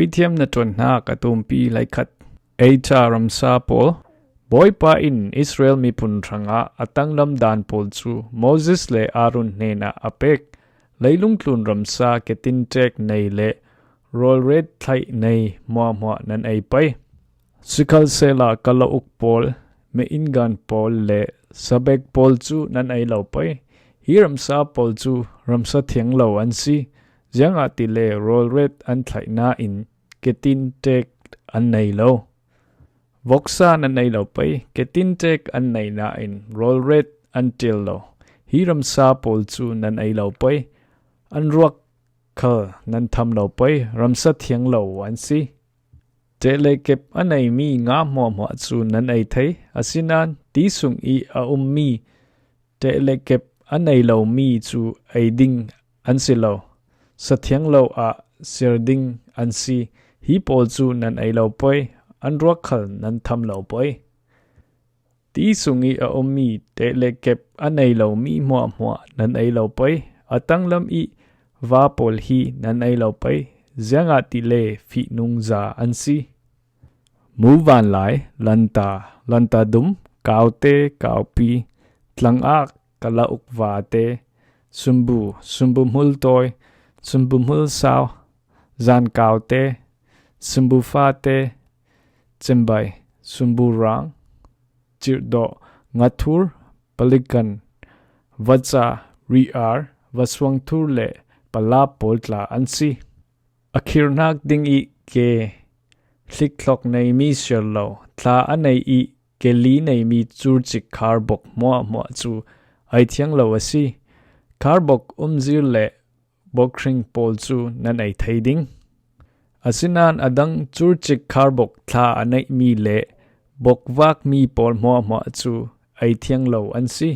Puithiam Hnatuannak atumpi laikhat eita ramsa pol boipa in Israel mi punranga atanglam dan pol chu Moses le Aaron nena apek leilung tlun ramsa ketintek nei le roll red thai nei mo nan ei pai sikal sela kala uk pol me ingan pol le sabek pol chu nan ei lo pai hi ramsa pol chu ramsa thiang lo an si Zianga ti le roll red an thai na in ketin tek an nei lo. Voksa na nei lo pai ketin tek an nei na in roll red an til lo. Hiram sa pol chu nan ei lo pai an ruak khal nan tham lo pai ramsa thiang lo an si. Te le kep an ei mi nga mo chu nan ei thai asinan ti sung I a mi. Te le kep an ei lo mi chu ei ding an si lo. Sa thiang lo a sirding an si hi pol chu nan ei lo pai an ruak khal nan tham lo pai ti sungi a mi te le kep an ei lo mi mo nan ei lo pai atang lam I va pol hi nan ei lo pai zianga ti le phi nung za an si mu van lai lanta dum kaute kaupi tlang ak kala uk va te sumbu mul toy sumbu mul sao zan cao te sumbu fa te chembai sumbu rang chirdo ngathur palikan vacha riar vaswang thur le pala poltla ansi akhirnak ding I ke hliklok nei mi sherlo thla anei I ke li nei mi churchik kharbok mo chu ai thiang lo asi kharbok zir le bokring pol chu nan ei theiding asinan adang churchik kharbok thla anei mi le bokwak mi pol mo chu ai thiang lo an si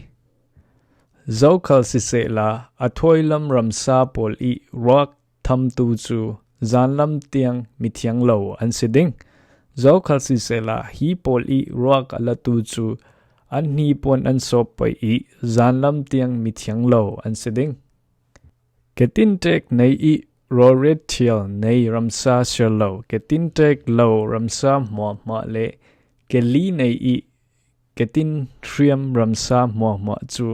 zokhal si se la athoilam ramsa pol I rock tham tu chu zanlam tiang mi thiang lo an si ding zokhal si se la hi pol I rock ala tu chu an ni pon an sop pai I zanlam tiang mi thiang lo an si ding ketin tek nei I roret thial nei ramsa sherlo ketin tek lo ramsa mo le keli nei I ketin triam ramsa mo chu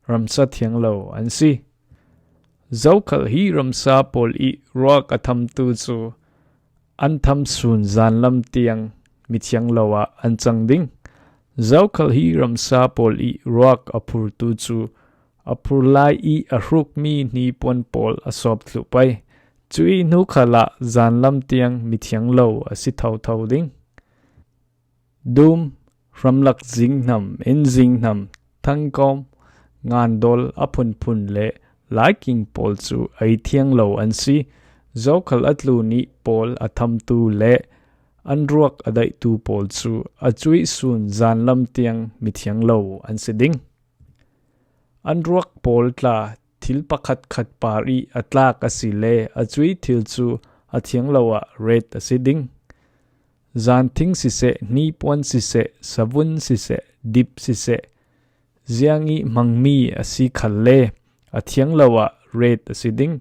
ramsa thiang lo an si zokhal hi ramsa pol I roak atham tu chu an tham sun zan lam tiang mi thiang lo a an chang ding zokhal hi ramsa pol I roak apur tu chu apur lai I ahruk mi ni pon pol asop thlu pai chui nu khala zan lam tiang mi thiang lo asi thau ding dum ramlak jing nam thangkom ngan dol apun le liking pol chu ai thiang lo an si zokhal atlu ni pol atham tu le anruak adai tu pol chu achui sun zan lam tiang mi thiang lo an si ding anruak pol tla thil pakhat khat pari atlak asile achui thil chu athiang lowa red asiding zan thing si se ni pon si se sabun si se dip si se ziangi mangmi asi khalle athiang lowa red asiding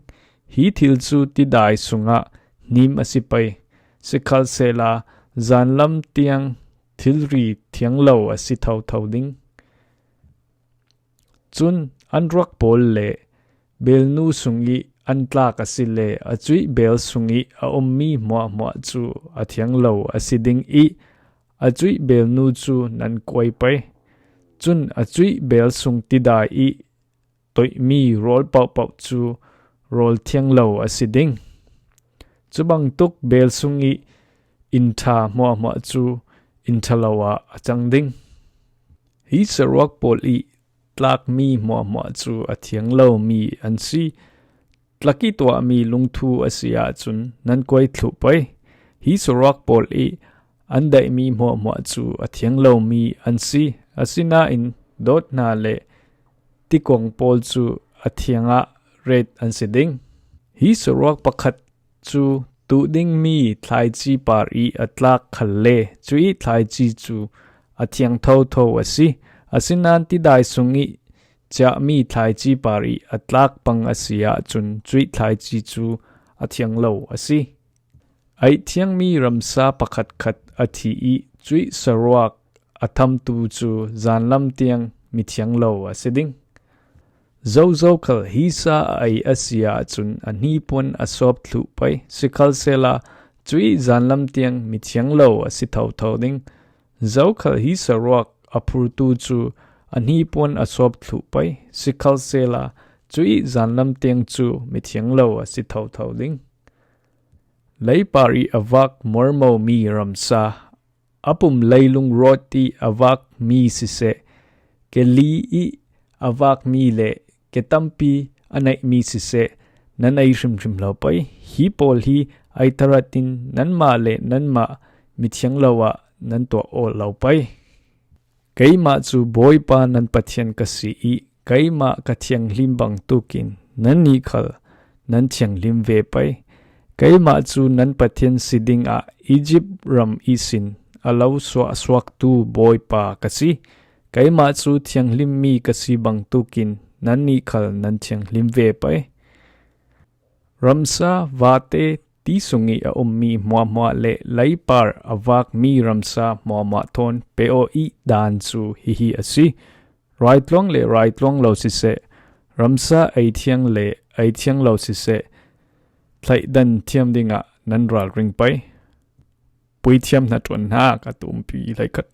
hi thil chu ti dai sunga nim asipai sikhal sela zanlam tiang thilri thiang lo asi thau ding chun anruak pol le belnu sungi antlak asile achui bel sungi a mi mo chu athiang lo asiding I achui belnu chu nan koi pai chun achui bel sung tidai I toi mi roll pau chu roll thiang lo asiding chubang tuk bel sungi intha mo chu inthalawa achang ding hi sarwak pol I tlak mi mo chu athiang lo mi an si tlaki to mi lungthu asia chun nan koi thlu pai hi sorok pol I andai mi mo chu athiang lo mi an si asina in dot na le tikong pol chu athianga red an si ding hi sorok pakhat chu tu ding mi thlai chi par I atlak khalle chui thlai chi chu athiang tho asi asinan ti dai sungi cha mi thlai chi pari atlak pang asia chun chui thlai chi chu athiang lo asi ai thiang mi ramsa pakhat khat athi I chui sarwak atham tu chu zanlam tiang mi thiang lo asiding zo khal hi sa ai asia chun ani pon asop thlu pai sikhal sela chui zanlam tiang mi thiang lo asi thau ding zo khal hi sarwak apur tu chu ani pon asop thlu pai sikhal sela chui zanlam tiang chu mi thiang lo asi thau ding lấy pari avak mormo mi ramsa apum leilung roti avak mi sise ke li I avak mi le ke tampi anai mi sise nan ai shim lo pai hi pol hi ai taratin nan ma le nan ma mi thiang lawa nan to o lo pai kai ma chu boy pa nan pathian ka si I kai ma ka thiang lim bang tukin nan ni khal nan thiang lim ve pai kai ma chu nan pathian siding a Egypt ram isin alau swak tu boy pa kasi kai ma chu thiang lim mi kasi bang tukin nan ni khal nan thiang lim ve pai ramsa vate ti sungi a ummi mwa le laipar avak mi ramsa mwa thon peo I dan chu hi asi right long lo si se ramsa ai thiang lo si se thlai dan thiam dinga nan ral ring pai Puithiam Hnatuannak atumpi lai khat